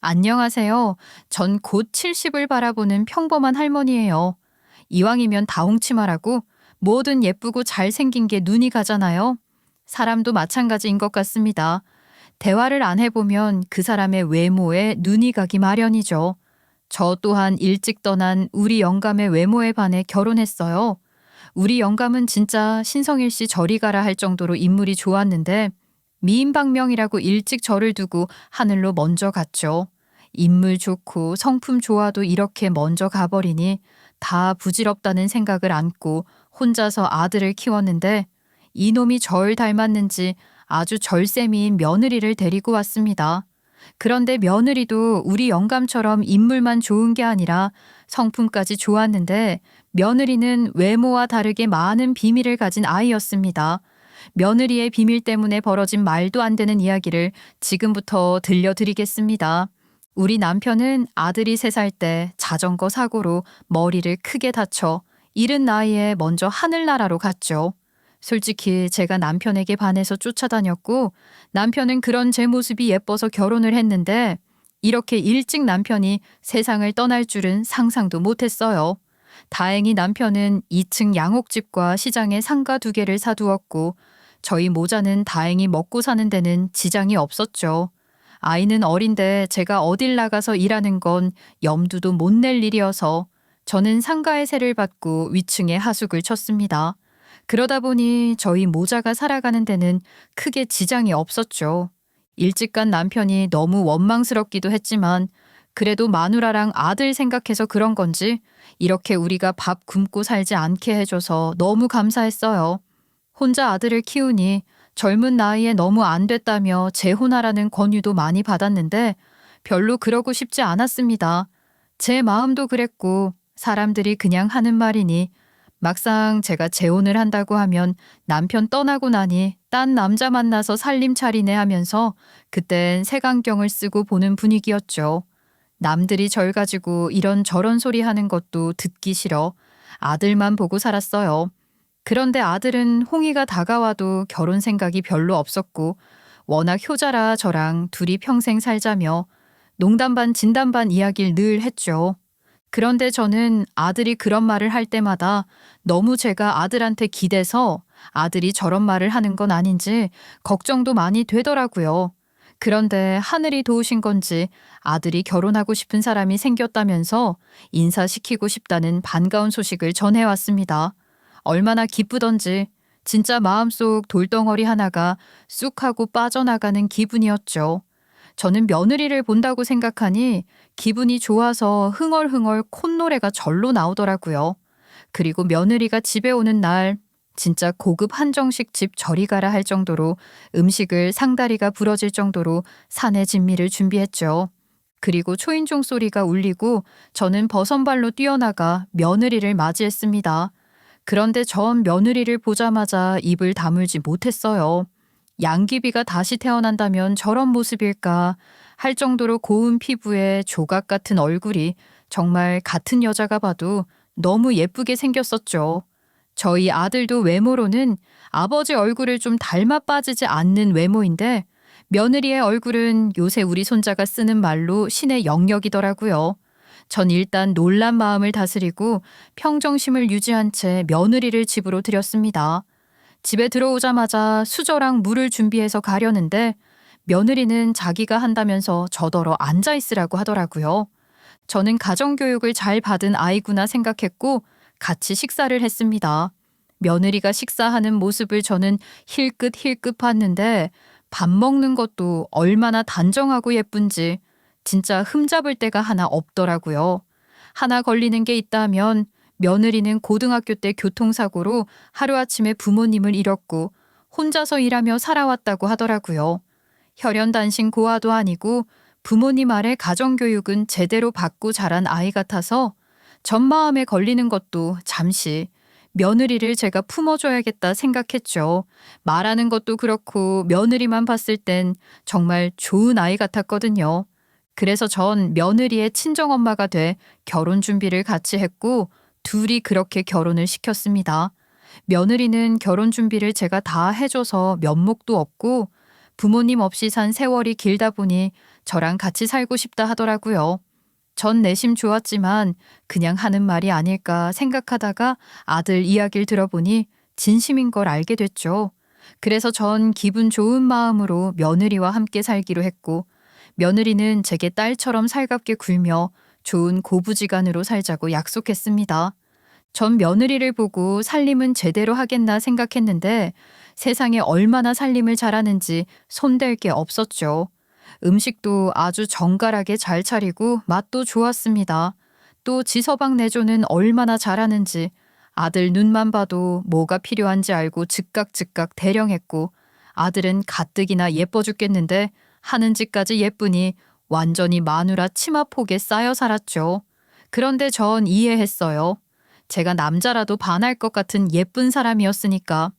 안녕하세요. 전 곧 70을 바라보는 평범한 할머니예요. 이왕이면 다홍치마라고 뭐든 예쁘고 잘생긴 게 눈이 가잖아요. 사람도 마찬가지인 것 같습니다. 대화를 안 해보면 그 사람의 외모에 눈이 가기 마련이죠. 저 또한 일찍 떠난 우리 영감의 외모에 반해 결혼했어요. 우리 영감은 진짜 신성일 씨 저리 가라 할 정도로 인물이 좋았는데 미인방명이라고 일찍 저를 두고 하늘로 먼저 갔죠. 인물 좋고 성품 좋아도 이렇게 먼저 가버리니 다 부질없다는 생각을 안고 혼자서 아들을 키웠는데 이놈이 절 닮았는지 아주 절세미인 며느리를 데리고 왔습니다. 그런데 며느리도 우리 영감처럼 인물만 좋은 게 아니라 성품까지 좋았는데 며느리는 외모와 다르게 많은 비밀을 가진 아이였습니다. 며느리의 비밀 때문에 벌어진 말도 안 되는 이야기를 지금부터 들려드리겠습니다. 우리 남편은 아들이 3살 때 자전거 사고로 머리를 크게 다쳐 이른 나이에 먼저 하늘나라로 갔죠. 솔직히 제가 남편에게 반해서 쫓아다녔고 남편은 그런 제 모습이 예뻐서 결혼을 했는데 이렇게 일찍 남편이 세상을 떠날 줄은 상상도 못했어요. 다행히 남편은 2층 양옥집과 시장에 상가 2개를 사두었고 저희 모자는 다행히 먹고 사는 데는 지장이 없었죠. 아이는 어린데 제가 어딜 나가서 일하는 건 염두도 못 낼 일이어서 저는 상가의 세를 받고 위층에 하숙을 쳤습니다. 그러다 보니 저희 모자가 살아가는 데는 크게 지장이 없었죠. 일찍 간 남편이 너무 원망스럽기도 했지만 그래도 마누라랑 아들 생각해서 그런 건지 이렇게 우리가 밥 굶고 살지 않게 해줘서 너무 감사했어요. 혼자 아들을 키우니 젊은 나이에 너무 안 됐다며 재혼하라는 권유도 많이 받았는데 별로 그러고 싶지 않았습니다. 제 마음도 그랬고 사람들이 그냥 하는 말이니 막상 제가 재혼을 한다고 하면 남편 떠나고 나니 딴 남자 만나서 살림 차리네 하면서 그땐 색안경을 쓰고 보는 분위기였죠. 남들이 절 가지고 이런저런 소리 하는 것도 듣기 싫어 아들만 보고 살았어요. 그런데 아들은 홍이가 다가와도 결혼 생각이 별로 없었고 워낙 효자라 저랑 둘이 평생 살자며 농담 반 진담 반 이야기를 늘 했죠. 그런데 저는 아들이 그런 말을 할 때마다 너무 제가 아들한테 기대서 아들이 저런 말을 하는 건 아닌지 걱정도 많이 되더라고요. 그런데 하늘이 도우신 건지 아들이 결혼하고 싶은 사람이 생겼다면서 인사시키고 싶다는 반가운 소식을 전해왔습니다. 얼마나 기쁘던지 진짜 마음속 돌덩어리 하나가 쑥 하고 빠져나가는 기분이었죠. 저는 며느리를 본다고 생각하니 기분이 좋아서 흥얼흥얼 콧노래가 절로 나오더라고요. 그리고 며느리가 집에 오는 날 진짜 고급 한정식 집 저리 가라 할 정도로 음식을 상다리가 부러질 정도로 산의 진미를 준비했죠. 그리고 초인종 소리가 울리고 저는 버선발로 뛰어나가 며느리를 맞이했습니다. 그런데 전 며느리를 보자마자 입을 다물지 못했어요. 양귀비가 다시 태어난다면 저런 모습일까 할 정도로 고운 피부에 조각 같은 얼굴이 정말 같은 여자가 봐도 너무 예쁘게 생겼었죠. 저희 아들도 외모로는 아버지 얼굴을 좀 닮아 빠지지 않는 외모인데 며느리의 얼굴은 요새 우리 손자가 쓰는 말로 신의 영역이더라고요. 전 일단 놀란 마음을 다스리고 평정심을 유지한 채 며느리를 집으로 들였습니다. 집에 들어오자마자 수저랑 물을 준비해서 가려는데 며느리는 자기가 한다면서 저더러 앉아 있으라고 하더라고요. 저는 가정교육을 잘 받은 아이구나 생각했고 같이 식사를 했습니다. 며느리가 식사하는 모습을 저는 힐끗힐끗 봤는데 밥 먹는 것도 얼마나 단정하고 예쁜지 진짜 흠잡을 데가 하나 없더라고요. 하나 걸리는 게 있다면 며느리는 고등학교 때 교통사고로 하루아침에 부모님을 잃었고 혼자서 일하며 살아왔다고 하더라고요. 혈연단신 고아도 아니고 부모님 아래 가정교육은 제대로 받고 자란 아이 같아서 전 마음에 걸리는 것도 잠시 며느리를 제가 품어줘야겠다 생각했죠. 말하는 것도 그렇고 며느리만 봤을 땐 정말 좋은 아이 같았거든요. 그래서 전 며느리의 친정엄마가 돼 결혼 준비를 같이 했고 둘이 그렇게 결혼을 시켰습니다. 며느리는 결혼 준비를 제가 다 해줘서 면목도 없고 부모님 없이 산 세월이 길다 보니 저랑 같이 살고 싶다 하더라고요. 전 내심 좋았지만 그냥 하는 말이 아닐까 생각하다가 아들 이야기를 들어보니 진심인 걸 알게 됐죠. 그래서 전 기분 좋은 마음으로 며느리와 함께 살기로 했고, 며느리는 제게 딸처럼 살갑게 굴며 좋은 고부지간으로 살자고 약속했습니다. 전 며느리를 보고 살림은 제대로 하겠나 생각했는데 세상에 얼마나 살림을 잘하는지 손댈 게 없었죠. 음식도 아주 정갈하게 잘 차리고 맛도 좋았습니다. 또 지서방 내조는 얼마나 잘하는지 아들 눈만 봐도 뭐가 필요한지 알고 즉각 대령했고, 아들은 가뜩이나 예뻐 죽겠는데 하는 짓까지 예쁘니 완전히 마누라 치마폭에 쌓여 살았죠. 그런데 전 이해했어요. 제가 남자라도 반할 것 같은 예쁜 사람이었으니까.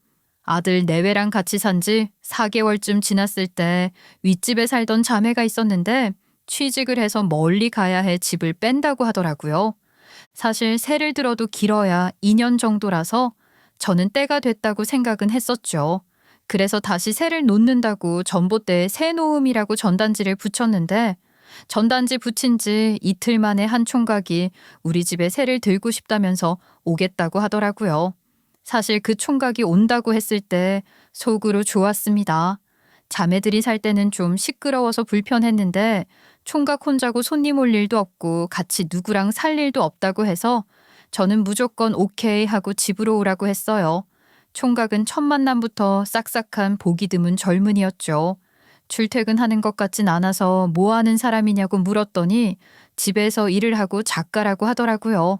아들 내외랑 같이 산 지 4개월쯤 지났을 때 윗집에 살던 자매가 있었는데 취직을 해서 멀리 가야 해 집을 뺀다고 하더라고요. 사실 새를 들어도 길어야 2년 정도라서 저는 때가 됐다고 생각은 했었죠. 그래서 다시 새를 놓는다고 전봇대에 새 놓음이라고 전단지를 붙였는데, 전단지 붙인 지 이틀 만에 한 총각이 우리 집에 새를 들고 싶다면서 오겠다고 하더라고요. 사실 그 총각이 온다고 했을 때 속으로 좋았습니다. 자매들이 살 때는 좀 시끄러워서 불편했는데 총각 혼자고 손님 올 일도 없고 같이 누구랑 살 일도 없다고 해서 저는 무조건 오케이 하고 집으로 오라고 했어요. 총각은 첫 만남부터 싹싹한 보기 드문 젊은이였죠. 출퇴근하는 것 같진 않아서 뭐 하는 사람이냐고 물었더니 집에서 일을 하고 작가라고 하더라고요.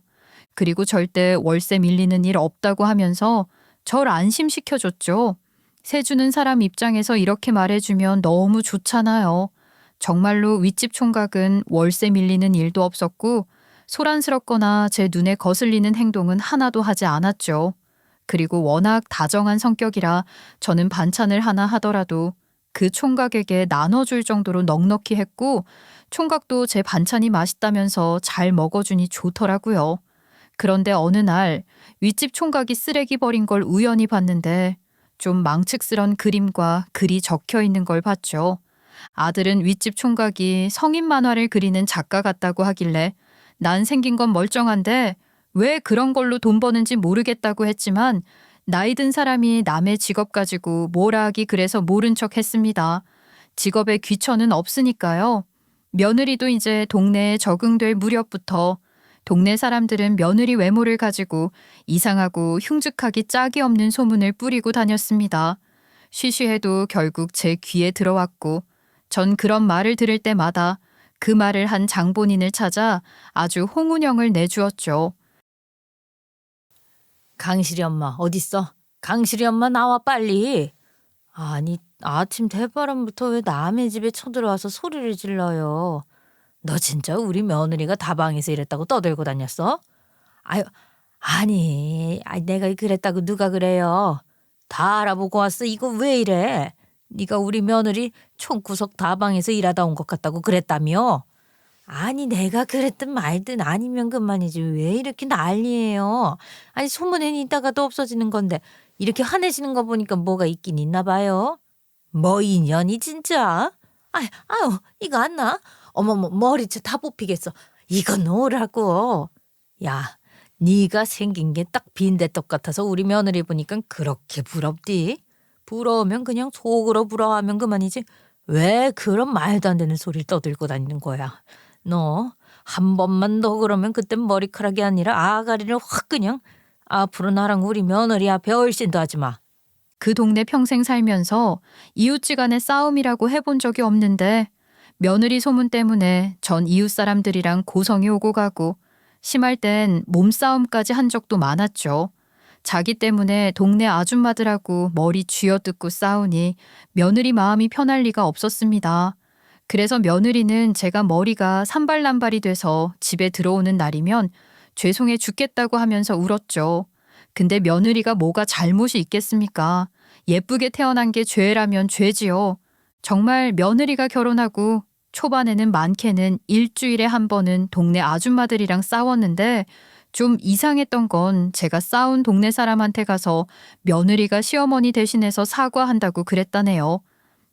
그리고 절대 월세 밀리는 일 없다고 하면서 절 안심시켜줬죠. 세 주는 사람 입장에서 이렇게 말해주면 너무 좋잖아요. 정말로 윗집 총각은 월세 밀리는 일도 없었고 소란스럽거나 제 눈에 거슬리는 행동은 하나도 하지 않았죠. 그리고 워낙 다정한 성격이라 저는 반찬을 하나 하더라도 그 총각에게 나눠줄 정도로 넉넉히 했고, 총각도 제 반찬이 맛있다면서 잘 먹어주니 좋더라고요. 그런데 어느 날 윗집 총각이 쓰레기 버린 걸 우연히 봤는데 좀 망측스런 그림과 글이 적혀 있는 걸 봤죠. 아들은 윗집 총각이 성인 만화를 그리는 작가 같다고 하길래 난 생긴 건 멀쩡한데 왜 그런 걸로 돈 버는지 모르겠다고 했지만 나이 든 사람이 남의 직업 가지고 뭐라 하기 그래서 모른 척 했습니다. 직업에 귀천은 없으니까요. 며느리도 이제 동네에 적응될 무렵부터 동네 사람들은 며느리 외모를 가지고 이상하고 흉측하기 짝이 없는 소문을 뿌리고 다녔습니다. 쉬쉬해도 결국 제 귀에 들어왔고, 전 그런 말을 들을 때마다 그 말을 한 장본인을 찾아 아주 홍운형을 내주었죠. 강실이 엄마 어딨어? 강실이 엄마 나와 빨리. 아니 아침 대바람부터 왜 남의 집에 쳐들어와서 소리를 질러요? 너 진짜 우리 며느리가 다방에서 이랬다고 떠들고 다녔어? 아유 아니 내가 그랬다고 누가 그래요? 다 알아보고 왔어. 이거 왜 이래? 네가 우리 며느리 총구석 다방에서 일하다 온 것 같다고 그랬다며? 아니 내가 그랬든 말든 아니면 그만이지 왜 이렇게 난리예요? 아니 소문은 있다가도 없어지는 건데 이렇게 화내시는 거 보니까 뭐가 있긴 있나 봐요. 뭐 인연이 진짜? 아유 이거 안 나? 어머머 머리채 다 뽑히겠어. 이거 놓으라고. 야 네가 생긴 게 딱 빈대떡 같아서 우리 며느리 보니까 그렇게 부럽디? 부러우면 그냥 속으로 부러워하면 그만이지 왜 그런 말도 안 되는 소리를 떠들고 다니는 거야? 너 한 번만 더 그러면 그땐 머리카락이 아니라 아가리를 확 그냥. 앞으로 나랑 우리 며느리 앞에 얼씬도 하지 마. 그 동네 평생 살면서 이웃지간의 싸움이라고 해본 적이 없는데 며느리 소문 때문에 전 이웃 사람들이랑 고성이 오고 가고 심할 땐 몸싸움까지 한 적도 많았죠. 자기 때문에 동네 아줌마들하고 머리 쥐어뜯고 싸우니 며느리 마음이 편할 리가 없었습니다. 그래서 며느리는 제가 머리가 산발난발이 돼서 집에 들어오는 날이면 죄송해 죽겠다고 하면서 울었죠. 근데 며느리가 뭐가 잘못이 있겠습니까? 예쁘게 태어난 게 죄라면 죄지요. 정말 며느리가 결혼하고 초반에는 많게는 일주일에 한 번은 동네 아줌마들이랑 싸웠는데 좀 이상했던 건 제가 싸운 동네 사람한테 가서 며느리가 시어머니 대신해서 사과한다고 그랬다네요.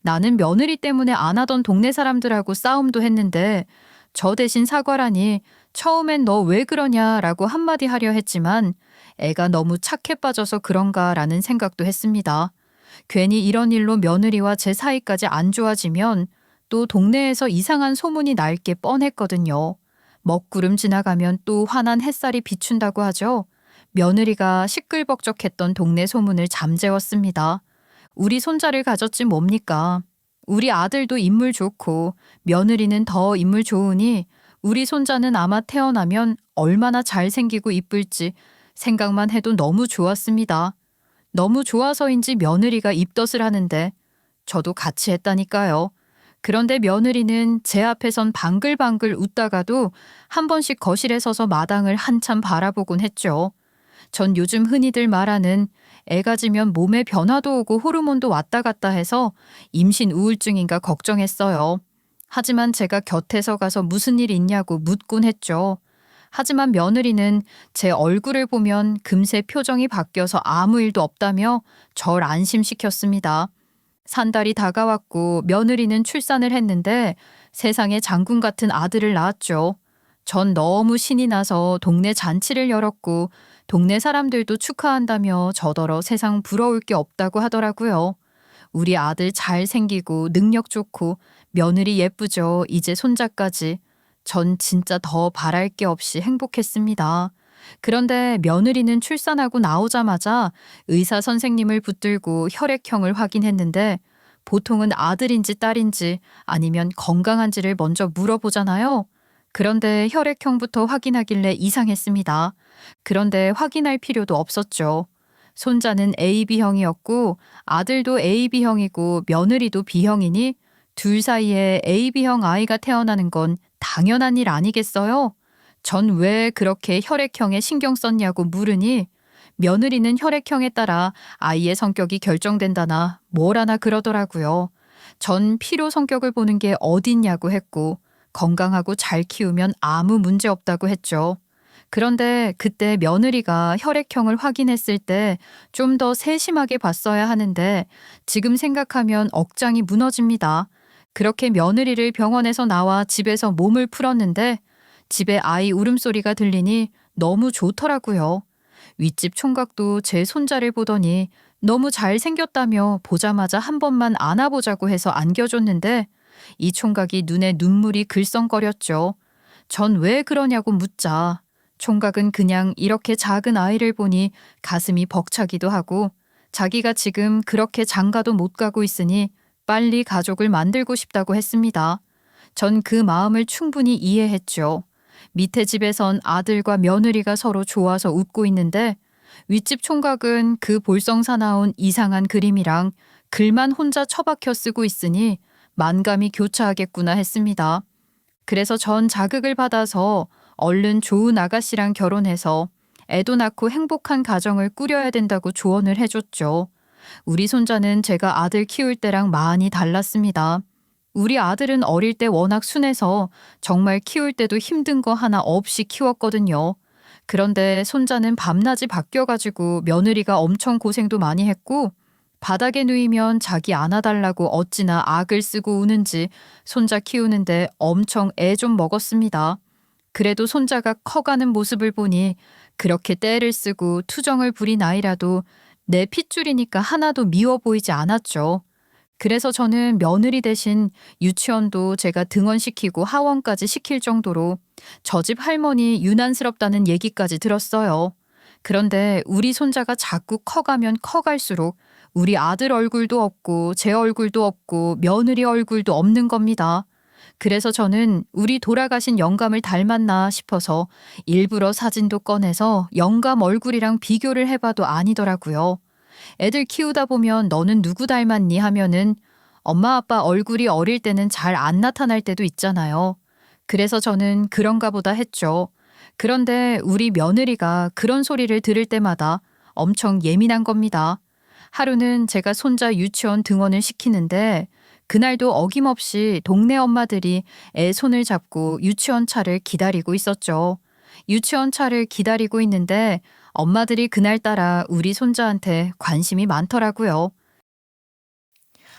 나는 며느리 때문에 안 하던 동네 사람들하고 싸움도 했는데 저 대신 사과라니 처음엔 너 왜 그러냐라고 한마디 하려 했지만 애가 너무 착해 빠져서 그런가라는 생각도 했습니다. 괜히 이런 일로 며느리와 제 사이까지 안 좋아지면 또 동네에서 이상한 소문이 날 게 뻔했거든요. 먹구름 지나가면 또 환한 햇살이 비춘다고 하죠. 며느리가 시끌벅적했던 동네 소문을 잠재웠습니다. 우리 손자를 가졌지 뭡니까? 우리 아들도 인물 좋고 며느리는 더 인물 좋으니 우리 손자는 아마 태어나면 얼마나 잘생기고 이쁠지 생각만 해도 너무 좋았습니다. 너무 좋아서인지 며느리가 입덧을 하는데 저도 같이 했다니까요. 그런데 며느리는 제 앞에선 방글방글 웃다가도 한 번씩 거실에 서서 마당을 한참 바라보곤 했죠. 전 요즘 흔히들 말하는 애가 지면 몸에 변화도 오고 호르몬도 왔다 갔다 해서 임신 우울증인가 걱정했어요. 하지만 제가 곁에서 가서 무슨 일 있냐고 묻곤 했죠. 하지만 며느리는 제 얼굴을 보면 금세 표정이 바뀌어서 아무 일도 없다며 절 안심시켰습니다. 산달이 다가왔고 며느리는 출산을 했는데 세상에 장군 같은 아들을 낳았죠. 전 너무 신이 나서 동네 잔치를 열었고 동네 사람들도 축하한다며 저더러 세상 부러울 게 없다고 하더라고요. 우리 아들 잘생기고 능력 좋고 며느리 예쁘죠. 이제 손자까지. 전 진짜 더 바랄 게 없이 행복했습니다. 그런데 며느리는 출산하고 나오자마자 의사 선생님을 붙들고 혈액형을 확인했는데 보통은 아들인지 딸인지 아니면 건강한지를 먼저 물어보잖아요. 그런데 혈액형부터 확인하길래 이상했습니다. 그런데 확인할 필요도 없었죠. 손자는 AB형이었고 아들도 AB형이고 며느리도 B형이니 둘 사이에 AB형 아이가 태어나는 건 당연한 일 아니겠어요? 전 왜 그렇게 혈액형에 신경 썼냐고 물으니 며느리는 혈액형에 따라 아이의 성격이 결정된다나 뭐라나 그러더라고요. 전 피로 성격을 보는 게 어딨냐고 했고 건강하고 잘 키우면 아무 문제 없다고 했죠. 그런데 그때 며느리가 혈액형을 확인했을 때 좀 더 세심하게 봤어야 하는데 지금 생각하면 억장이 무너집니다. 그렇게 며느리를 병원에서 나와 집에서 몸을 풀었는데 집에 아이 울음소리가 들리니 너무 좋더라고요. 윗집 총각도 제 손자를 보더니 너무 잘생겼다며 보자마자 한 번만 안아보자고 해서 안겨줬는데 이 총각이 눈에 눈물이 글썽거렸죠. 전 왜 그러냐고 묻자 총각은 그냥 이렇게 작은 아이를 보니 가슴이 벅차기도 하고 자기가 지금 그렇게 장가도 못 가고 있으니 빨리 가족을 만들고 싶다고 했습니다. 전 그 마음을 충분히 이해했죠. 밑에 집에선 아들과 며느리가 서로 좋아서 웃고 있는데 윗집 총각은 그 볼썽사나운 이상한 그림이랑 글만 혼자 처박혀 쓰고 있으니 만감이 교차하겠구나 했습니다. 그래서 전 자극을 받아서 얼른 좋은 아가씨랑 결혼해서 애도 낳고 행복한 가정을 꾸려야 된다고 조언을 해줬죠. 우리 손자는 제가 아들 키울 때랑 많이 달랐습니다. 우리 아들은 어릴 때 워낙 순해서 정말 키울 때도 힘든 거 하나 없이 키웠거든요. 그런데 손자는 밤낮이 바뀌어가지고 며느리가 엄청 고생도 많이 했고 바닥에 누이면 자기 안아달라고 어찌나 악을 쓰고 우는지 손자 키우는데 엄청 애 좀 먹었습니다. 그래도 손자가 커가는 모습을 보니 그렇게 떼를 쓰고 투정을 부린 아이라도 내 핏줄이니까 하나도 미워 보이지 않았죠. 그래서 저는 며느리 대신 유치원도 제가 등원시키고 하원까지 시킬 정도로 저 집 할머니 유난스럽다는 얘기까지 들었어요. 그런데 우리 손자가 자꾸 커가면 커갈수록 우리 아들 얼굴도 없고 제 얼굴도 없고 며느리 얼굴도 없는 겁니다. 그래서 저는 우리 돌아가신 영감을 닮았나 싶어서 일부러 사진도 꺼내서 영감 얼굴이랑 비교를 해봐도 아니더라고요. 애들 키우다 보면 너는 누구 닮았니 하면은 엄마 아빠 얼굴이 어릴 때는 잘 안 나타날 때도 있잖아요. 그래서 저는 그런가 보다 했죠. 그런데 우리 며느리가 그런 소리를 들을 때마다 엄청 예민한 겁니다. 하루는 제가 손자 유치원 등원을 시키는데 그날도 어김없이 동네 엄마들이 애 손을 잡고 유치원 차를 기다리고 있었죠. 유치원 차를 기다리고 있는데 엄마들이 그날따라 우리 손자한테 관심이 많더라고요.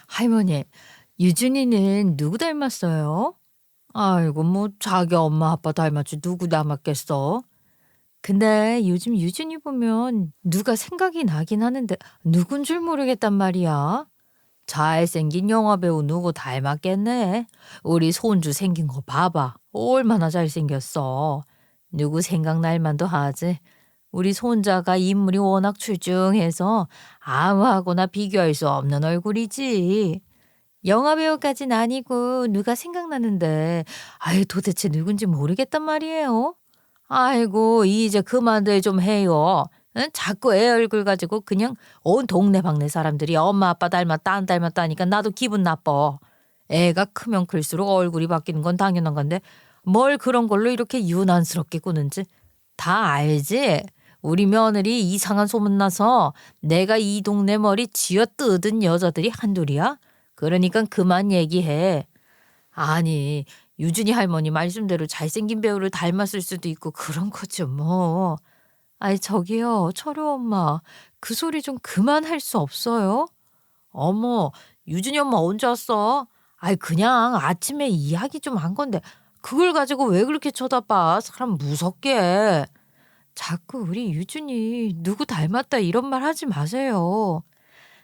할머니, 유준이는 누구 닮았어요? 아이고, 뭐 자기 엄마 아빠 닮았지 누구 닮았겠어? 근데 요즘 유준이 보면 누가 생각이 나긴 하는데 누군 줄 모르겠단 말이야. 잘생긴 영화배우 누구 닮았겠네. 우리 손주 생긴 거 봐봐. 얼마나 잘생겼어. 누구 생각날 만도 하지. 우리 손자가 인물이 워낙 출중해서 아무하고나 비교할 수 없는 얼굴이지. 영화배우까진 아니고 누가 생각나는데 아유 도대체 누군지 모르겠단 말이에요. 아이고 이제 그만들 좀 해요. 응? 자꾸 애 얼굴 가지고 그냥 온 동네방네 사람들이 엄마 아빠 닮았다 안 닮았다 하니까 나도 기분 나빠. 애가 크면 클수록 얼굴이 바뀌는 건 당연한 건데 뭘 그런 걸로 이렇게 유난스럽게 구는지 다 알지? 우리 며느리 이상한 소문나서 내가 이 동네 머리 쥐어뜯은 여자들이 한둘이야? 그러니까 그만 얘기해. 아니 유준이 할머니 말씀대로 잘생긴 배우를 닮았을 수도 있고 그런 거죠 뭐. 아이 저기요 철우 엄마 그 소리 좀 그만할 수 없어요? 어머 유준이 엄마 언제 왔어? 아이 그냥 아침에 이야기 좀 한 건데 그걸 가지고 왜 그렇게 쳐다봐 사람 무섭게. 자꾸 우리 유준이 누구 닮았다 이런 말 하지 마세요.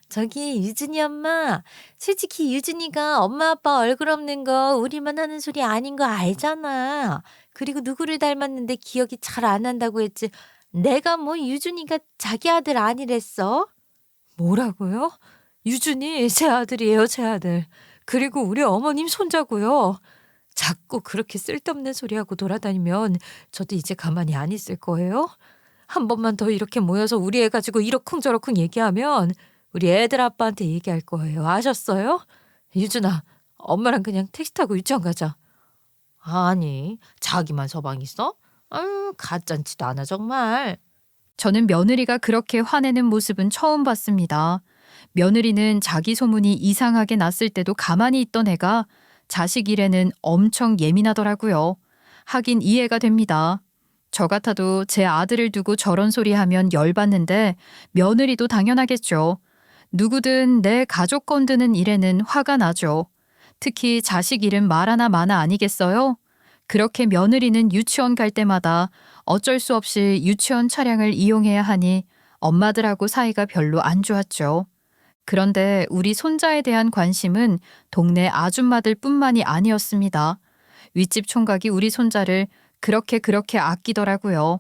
저기 유준이 엄마 솔직히 유준이가 엄마 아빠 얼굴 없는 거 우리만 하는 소리 아닌 거 알잖아. 그리고 누구를 닮았는데 기억이 잘 안 난다고 했지. 내가 뭐 유준이가 자기 아들 아니랬어? 뭐라고요? 유준이 제 아들이에요, 제 아들. 그리고 우리 어머님 손자고요. 자꾸 그렇게 쓸데없는 소리하고 돌아다니면 저도 이제 가만히 안 있을 거예요. 한 번만 더 이렇게 모여서 우리 애 가지고 이러쿵저러쿵 얘기하면 우리 애들 아빠한테 얘기할 거예요. 아셨어요? 유준아, 엄마랑 그냥 택시 타고 유치원 가자. 아니, 자기만 서방 있어? 아유, 가짠치도 않아 정말. 저는 며느리가 그렇게 화내는 모습은 처음 봤습니다. 며느리는 자기 소문이 이상하게 났을 때도 가만히 있던 애가 자식 일에는 엄청 예민하더라고요. 하긴 이해가 됩니다. 저 같아도 제 아들을 두고 저런 소리 하면 열받는데 며느리도 당연하겠죠. 누구든 내 가족 건드는 일에는 화가 나죠. 특히 자식 일은 말 하나 마나 아니겠어요? 그렇게 며느리는 유치원 갈 때마다 어쩔 수 없이 유치원 차량을 이용해야 하니 엄마들하고 사이가 별로 안 좋았죠. 그런데 우리 손자에 대한 관심은 동네 아줌마들 뿐만이 아니었습니다. 윗집 총각이 우리 손자를 그렇게 아끼더라고요.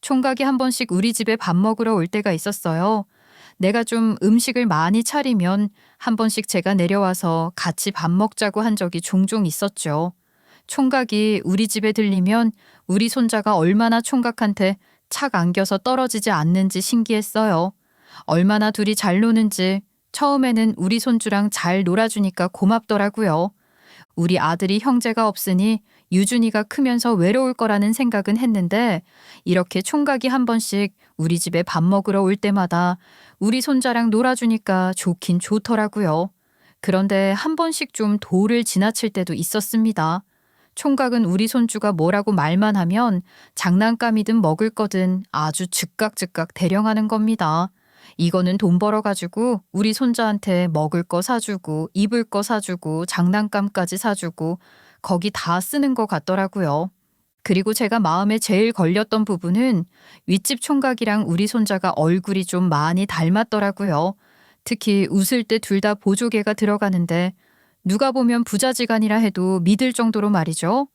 총각이 한 번씩 우리 집에 밥 먹으러 올 때가 있었어요. 내가 좀 음식을 많이 차리면 한 번씩 제가 내려와서 같이 밥 먹자고 한 적이 종종 있었죠. 총각이 우리 집에 들리면 우리 손자가 얼마나 총각한테 착 안겨서 떨어지지 않는지 신기했어요. 얼마나 둘이 잘 노는지 처음에는 우리 손주랑 잘 놀아주니까 고맙더라고요. 우리 아들이 형제가 없으니 유준이가 크면서 외로울 거라는 생각은 했는데 이렇게 총각이 한 번씩 우리 집에 밥 먹으러 올 때마다 우리 손자랑 놀아주니까 좋긴 좋더라고요. 그런데 한 번씩 좀 도를 지나칠 때도 있었습니다. 총각은 우리 손주가 뭐라고 말만 하면 장난감이든 먹을 거든 아주 즉각 대령하는 겁니다. 이거는 돈 벌어가지고 우리 손자한테 먹을 거 사주고 입을 거 사주고 장난감까지 사주고 거기 다 쓰는 것 같더라고요. 그리고 제가 마음에 제일 걸렸던 부분은 윗집 총각이랑 우리 손자가 얼굴이 좀 많이 닮았더라고요. 특히 웃을 때 둘 다 보조개가 들어가는데 누가 보면 부자지간이라 해도 믿을 정도로 말이죠.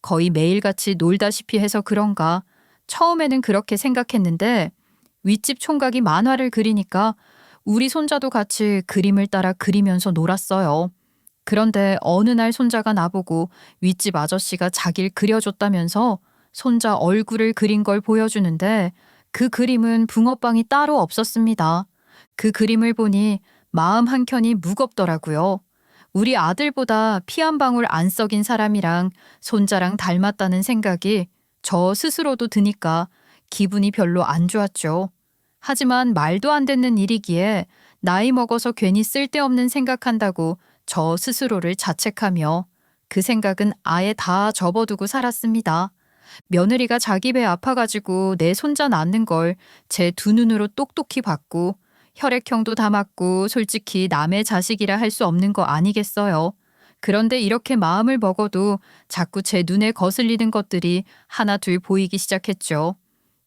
거의 매일같이 놀다시피 해서 그런가. 처음에는 그렇게 생각했는데 윗집 총각이 만화를 그리니까 우리 손자도 같이 그림을 따라 그리면서 놀았어요. 그런데 어느 날 손자가 나보고 윗집 아저씨가 자기를 그려줬다면서 손자 얼굴을 그린 걸 보여주는데 그 그림은 붕어빵이 따로 없었습니다. 그 그림을 보니 마음 한켠이 무겁더라고요. 우리 아들보다 피 한 방울 안 썩인 사람이랑 손자랑 닮았다는 생각이 저 스스로도 드니까 기분이 별로 안 좋았죠. 하지만 말도 안 되는 일이기에 나이 먹어서 괜히 쓸데없는 생각한다고 저 스스로를 자책하며 그 생각은 아예 다 접어두고 살았습니다. 며느리가 자기 배 아파가지고 내 손자 낳는 걸 제 두 눈으로 똑똑히 봤고 혈액형도 다 맞고 솔직히 남의 자식이라 할 수 없는 거 아니겠어요. 그런데 이렇게 마음을 먹어도 자꾸 제 눈에 거슬리는 것들이 하나 둘 보이기 시작했죠.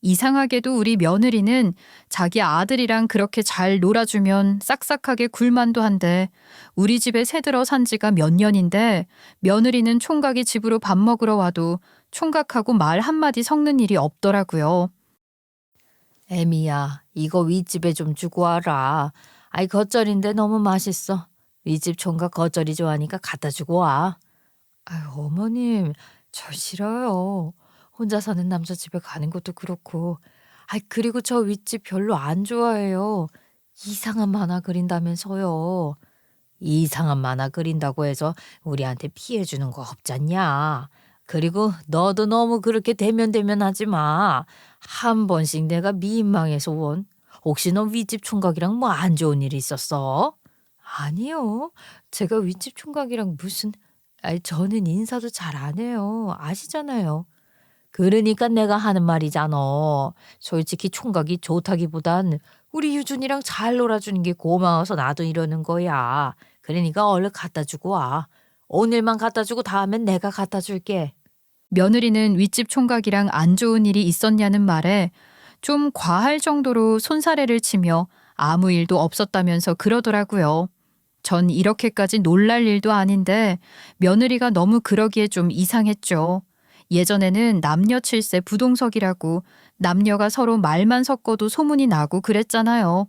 이상하게도 우리 며느리는 자기 아들이랑 그렇게 잘 놀아주면 싹싹하게 굴만도 한데 우리 집에 새들어 산 지가 몇 년인데 며느리는 총각이 집으로 밥 먹으러 와도 총각하고 말 한마디 섞는 일이 없더라고요. 애미야, 이거 윗집에 좀 주고 와라. 아이, 겉절인데 너무 맛있어. 윗집 총각 겉절이 좋아하니까 갖다 주고 와. 아유, 어머님, 저 싫어요. 혼자 사는 남자 집에 가는 것도 그렇고. 아이, 그리고 저 윗집 별로 안 좋아해요. 이상한 만화 그린다면서요. 이상한 만화 그린다고 해서 우리한테 피해 주는 거 없잖냐. 그리고 너도 너무 그렇게 대면대면하지 마. 한 번씩 내가 민망해서 원. 혹시 너 윗집 총각이랑 뭐 안 좋은 일 있었어? 아니요. 제가 윗집 총각이랑 무슨... 아니, 저는 인사도 잘 안 해요. 아시잖아요. 그러니까 내가 하는 말이잖아. 솔직히 총각이 좋다기보단 우리 유준이랑 잘 놀아주는 게 고마워서 나도 이러는 거야. 그러니까 얼른 갖다 주고 와. 오늘만 갖다 주고 다음엔 내가 갖다 줄게. 며느리는 윗집 총각이랑 안 좋은 일이 있었냐는 말에 좀 과할 정도로 손사래를 치며 아무 일도 없었다면서 그러더라고요. 전 이렇게까지 놀랄 일도 아닌데 며느리가 너무 그러기에 좀 이상했죠. 예전에는 남녀 칠세 부동석이라고 남녀가 서로 말만 섞어도 소문이 나고 그랬잖아요.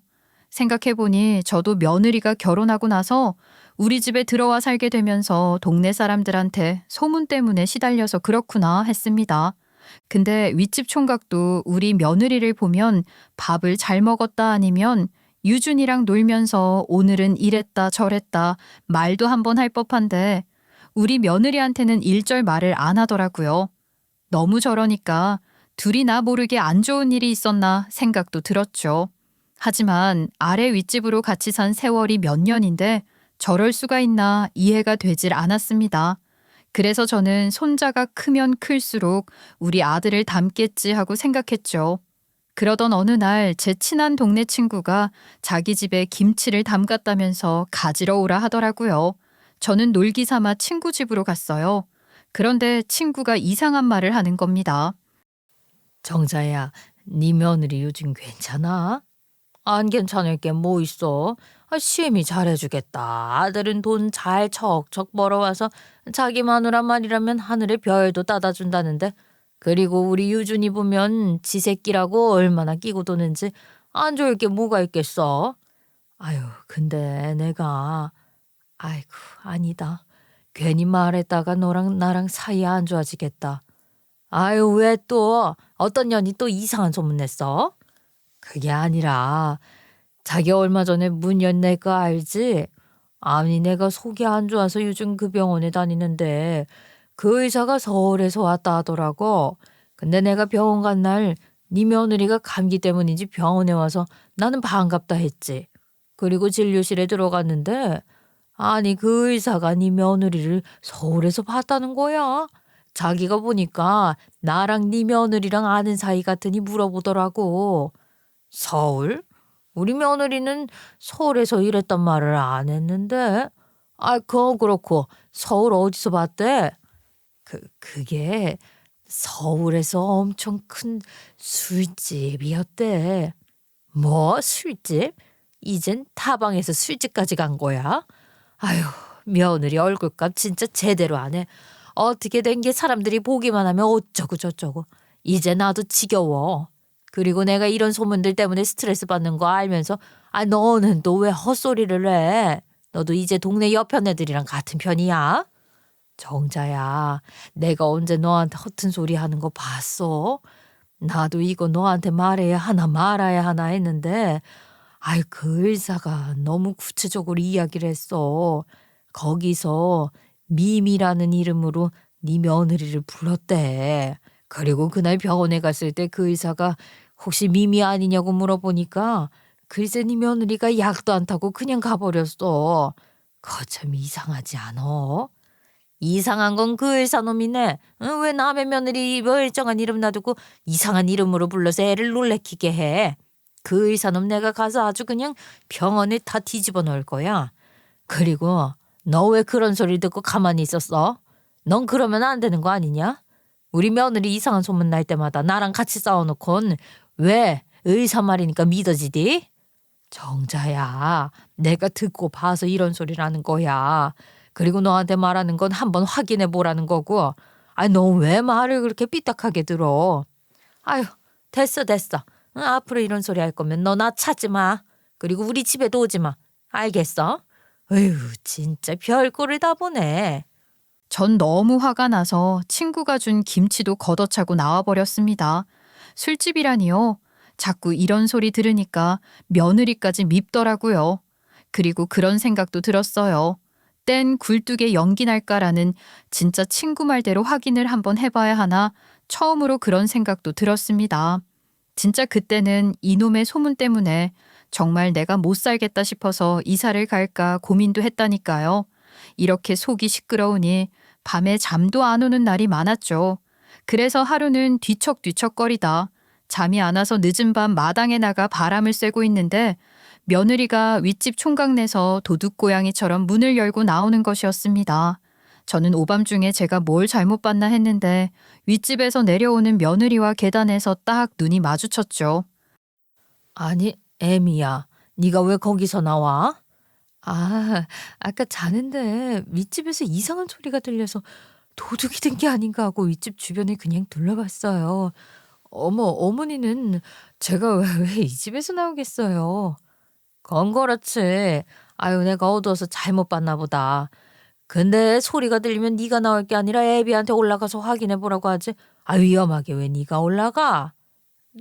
생각해보니 저도 며느리가 결혼하고 나서 우리 집에 들어와 살게 되면서 동네 사람들한테 소문 때문에 시달려서 그렇구나 했습니다. 근데 윗집 총각도 우리 며느리를 보면 밥을 잘 먹었다 아니면 유준이랑 놀면서 오늘은 이랬다 저랬다 말도 한번 할 법한데 우리 며느리한테는 일절 말을 안 하더라고요. 너무 저러니까 둘이 나 모르게 안 좋은 일이 있었나 생각도 들었죠. 하지만 아래 윗집으로 같이 산 세월이 몇 년인데 저럴 수가 있나 이해가 되질 않았습니다. 그래서 저는 손자가 크면 클수록 우리 아들을 닮겠지 하고 생각했죠. 그러던 어느 날 제 친한 동네 친구가 자기 집에 김치를 담갔다면서 가지러 오라 하더라고요. 저는 놀기 삼아 친구 집으로 갔어요. 그런데 친구가 이상한 말을 하는 겁니다. 정자야, 네 며느리 요즘 괜찮아? 안 괜찮을 게 뭐 있어? 시엠이 잘해주겠다. 아들은 돈 잘 척척 벌어와서 자기 마누라 말이라면 하늘의 별도 따다 준다는데, 그리고 우리 유준이 보면 지 새끼라고 얼마나 끼고 도는지 안 좋을 게 뭐가 있겠어? 아유, 근데 내가... 아이고, 아니다. 괜히 말했다가 너랑 나랑 사이 안 좋아지겠다. 아유, 왜 또 어떤 년이 또 이상한 소문 냈어? 그게 아니라 자기 얼마 전에 문 연 거 알지? 아니, 내가 속이 안 좋아서 요즘 그 병원에 다니는데 그 의사가 서울에서 왔다 하더라고. 근데 내가 병원 간 날 네 며느리가 감기 때문인지 병원에 와서 나는 반갑다 했지. 그리고 진료실에 들어갔는데 아니, 그 의사가 네 며느리를 서울에서 봤다는 거야. 자기가 보니까 나랑 네 며느리랑 아는 사이 같으니 물어보더라고. 서울? 우리 며느리는 서울에서 일했단 말을 안 했는데. 아, 그거 그렇고 서울 어디서 봤대? 그게 서울에서 엄청 큰 술집이었대. 뭐 술집? 이젠 타방에서 술집까지 간 거야? 아휴, 며느리 얼굴값 진짜 제대로 안 해. 어떻게 된 게 사람들이 보기만 하면 어쩌고 저쩌고. 이제 나도 지겨워. 그리고 내가 이런 소문들 때문에 스트레스 받는 거 알면서 너는 또 왜 헛소리를 해? 너도 이제 동네 여편 애들이랑 같은 편이야? 정자야, 내가 언제 너한테 허튼 소리 하는 거 봤어? 나도 이거 너한테 말해야 하나 말아야 하나 했는데 그 의사가 너무 구체적으로 이야기를 했어. 거기서 미미라는 이름으로 네 며느리를 불렀대. 그리고 그날 병원에 갔을 때 그 의사가 혹시 미미 아니냐고 물어보니까 글쎄 네 며느리가 약도 안 타고 그냥 가버렸어. 그거 참 이상하지 않아? 이상한 건 그 의사 놈이네. 응? 왜 남의 며느리 멀쩡한 이름 놔두고 이상한 이름으로 불러서 애를 놀래키게 해? 그 의사놈 내가 가서 아주 그냥 병원에 다 뒤집어 놓을 거야. 그리고 너 왜 그런 소리 듣고 가만히 있었어? 넌 그러면 안 되는 거 아니냐? 우리 며느리 이상한 소문 날 때마다 나랑 같이 싸워놓곤 왜 의사 말이니까 믿어지디? 정자야, 내가 듣고 봐서 이런 소리라는 거야. 그리고 너한테 말하는 건 한번 확인해 보라는 거고. 아니, 너 왜 말을 그렇게 삐딱하게 들어? 아유, 됐어. 응, 앞으로 이런 소리 할 거면 너 나 찾지 마. 그리고 우리 집에도 오지 마. 알겠어? 어휴, 진짜 별꼴을 다 보네. 전 너무 화가 나서 친구가 준 김치도 걷어차고 나와버렸습니다. 술집이라니요. 자꾸 이런 소리 들으니까 며느리까지 밉더라고요. 그리고 그런 생각도 들었어요. 땐 굴뚝에 연기 날까라는 진짜 친구 말대로 확인을 한번 해봐야 하나 처음으로 그런 생각도 들었습니다. 진짜 그때는 이놈의 소문 때문에 정말 내가 못 살겠다 싶어서 이사를 갈까 고민도 했다니까요. 이렇게 속이 시끄러우니 밤에 잠도 안 오는 날이 많았죠. 그래서 하루는 뒤척뒤척거리다 잠이 안 와서 늦은 밤 마당에 나가 바람을 쐬고 있는데 며느리가 윗집 총각 내서 도둑고양이처럼 문을 열고 나오는 것이었습니다. 저는 오밤중에 제가 뭘 잘못 봤나 했는데 윗집에서 내려오는 며느리와 계단에서 딱 눈이 마주쳤죠. 아니, 애미야, 네가 왜 거기서 나와? 아, 아까 자는데 윗집에서 이상한 소리가 들려서 도둑이 든 게 아닌가 하고 윗집 주변을 그냥 둘러봤어요. 어머니는 제가 왜 이 집에서 나오겠어요? 그건 그렇지. 아유, 내가 어두워서 잘못 봤나 보다. 근데 소리가 들리면 네가 나올 게 아니라 애비한테 올라가서 확인해 보라고 하지. 아, 위험하게 왜 네가 올라가?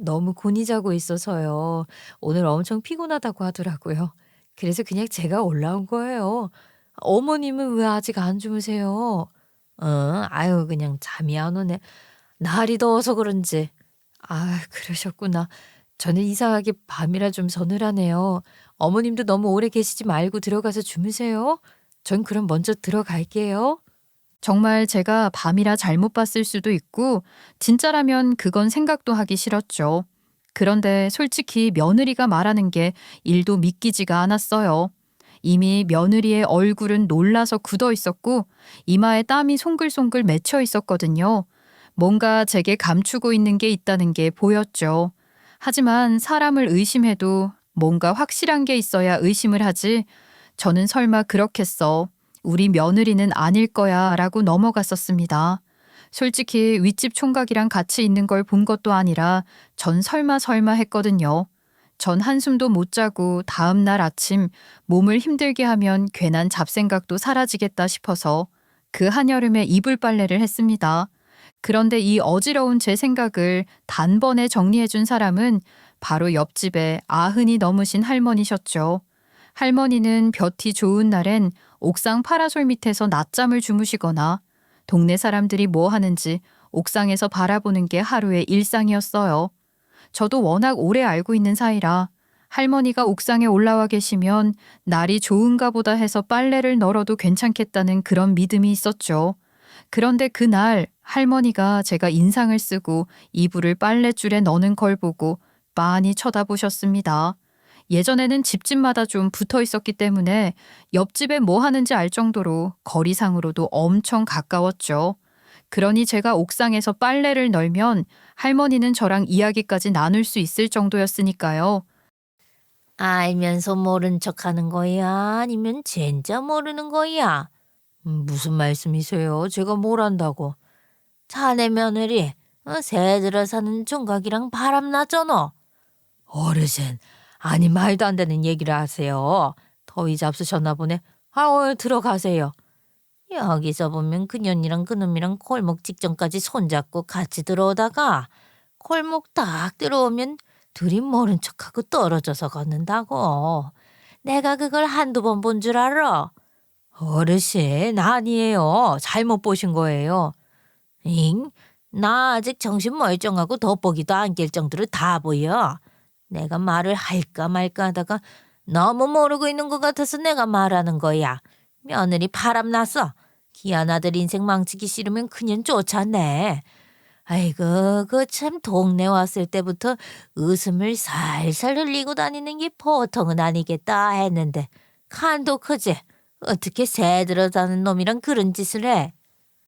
너무 곤히 자고 있어서요. 오늘 엄청 피곤하다고 하더라고요. 그래서 그냥 제가 올라온 거예요. 어머님은 왜 아직 안 주무세요? 아유, 그냥 잠이 안 오네. 날이 더워서 그런지. 아, 그러셨구나. 저는 이상하게 밤이라 좀 서늘하네요. 어머님도 너무 오래 계시지 말고 들어가서 주무세요. 전 그럼 먼저 들어갈게요. 정말 제가 밤이라 잘못 봤을 수도 있고 진짜라면 그건 생각도 하기 싫었죠. 그런데 솔직히 며느리가 말하는 게 일도 믿기지가 않았어요. 이미 며느리의 얼굴은 놀라서 굳어 있었고 이마에 땀이 송글송글 맺혀 있었거든요. 뭔가 제게 감추고 있는 게 있다는 게 보였죠. 하지만 사람을 의심해도 뭔가 확실한 게 있어야 의심을 하지. 저는 설마 그렇겠어. 우리 며느리는 아닐 거야 라고 넘어갔었습니다. 솔직히 윗집 총각이랑 같이 있는 걸 본 것도 아니라 전 설마 했거든요. 전 한숨도 못 자고 다음 날 아침 몸을 힘들게 하면 괜한 잡생각도 사라지겠다 싶어서 그 한여름에 이불 빨래를 했습니다. 그런데 이 어지러운 제 생각을 단번에 정리해준 사람은 바로 옆집에 아흔이 넘으신 할머니셨죠. 할머니는 볕이 좋은 날엔 옥상 파라솔 밑에서 낮잠을 주무시거나 동네 사람들이 뭐 하는지 옥상에서 바라보는 게 하루의 일상이었어요. 저도 워낙 오래 알고 있는 사이라 할머니가 옥상에 올라와 계시면 날이 좋은가 보다 해서 빨래를 널어도 괜찮겠다는 그런 믿음이 있었죠. 그런데 그날 할머니가 제가 인상을 쓰고 이불을 빨랫줄에 넣는 걸 보고 빤히 쳐다보셨습니다. 예전에는 집집마다 좀 붙어 있었기 때문에 옆집에 뭐 하는지 알 정도로 거리상으로도 엄청 가까웠죠. 그러니 제가 옥상에서 빨래를 널면 할머니는 저랑 이야기까지 나눌 수 있을 정도였으니까요. 알면서 모른 척하는 거야? 아니면 진짜 모르는 거야? 무슨 말씀이세요? 제가 뭘 안다고? 자네 며느리 새 들어 사는 총각이랑 바람났잖아. 어르신, 아니 말도 안 되는 얘기를 하세요. 더위 잡수셨나 보네. 들어가세요. 여기서 보면 그년이랑 그놈이랑 골목 직전까지 손잡고 같이 들어오다가 골목 딱 들어오면 둘이 모른 척하고 떨어져서 걷는다고. 내가 그걸 한두 번 본 줄 알아? 어르신, 아니에요. 잘못 보신 거예요. 잉? 나 아직 정신 멀쩡하고 돋보기도 안 낄 정도로 다 보여. 내가 말을 할까 말까 하다가 너무 모르고 있는 것 같아서 내가 말하는 거야. 며느리 바람났어. 귀한 아들 인생 망치기 싫으면 그냥 쫓아내. 아이고, 그 참 동네 왔을 때부터 웃음을 살살 흘리고 다니는 게 보통은 아니겠다 했는데 간도 크지. 어떻게 새들어다는 놈이랑 그런 짓을 해?